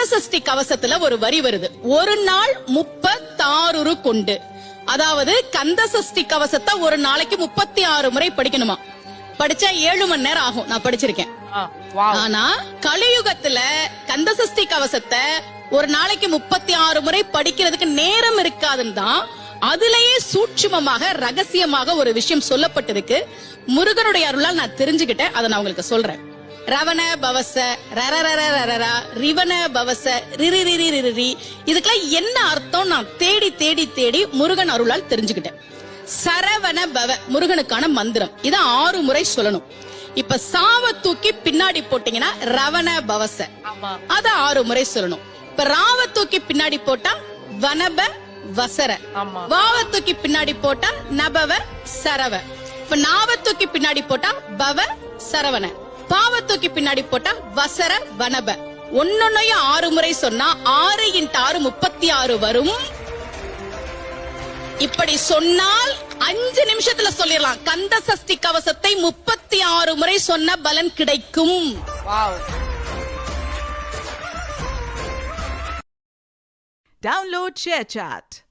கந்தசஷ்டி கவசத்துல ஒரு வரி வருது, ஒரு நாள் 36 கொண்டு. அதாவது கந்தசஷ்டி கவசத்தை ஒரு நாளைக்கு 36 முறை படிக்கணுமா. படிச்சா 7 மணி நேரம் ஆகும். நான் படிச்சிருக்கேன். ஆனா கலியுகத்துல கந்தசஷ்டி கவசத்தை ஒரு நாளைக்கு 36 முறை படிக்கிறதுக்கு நேரம் இருக்காதுன்னு தான் அதுலயே சூட்சுமமாக ரகசியமாக ஒரு விஷயம் சொல்லப்பட்டிருக்கு. முருகனுடைய அருளால் நான் தெரிஞ்சுக்கிட்டேன். அதை நான் உங்களுக்கு சொல்றேன். ரவண பவச ரரரரரரரா ரிவன பவச ரிரிரிரிரிரி, இதுக்கெல்லாம் என்ன அர்த்தம் நான் தேடி தேடி தேடி முருகன் அருளால் தெரிஞ்சுக்கிட்டேன். சரவண பவ முருகனுக்கான மந்திரம். இத 6 முறை சொல்லணும். இப்ப சாவ தூக்கி பின்னாடி போட்டீங்கன்னா ரவண பவச, அத 6 முறை சொல்லணும். இப்ப ராவ தூக்கி பின்னாடி போட்டா வனப வசர, வாவ தூக்கி பின்னாடி போட்டா நபவ சரவ, இப்ப நாவ தூக்கி பின்னாடி போட்டா பவ சரவண, பாவ தூக்கி பின்னாடி போட்டா வசர வனப. ஒன்னொன்னையும் 6 முறை சொன்னா 6 × 6 36 வரும். இப்படி சொன்னால் 5 நிமிஷத்துல சொல்லிடலாம். கந்தசஷ்டி கவசத்தை 36 முறை சொன்ன பலன் கிடைக்கும். Download ShareChat.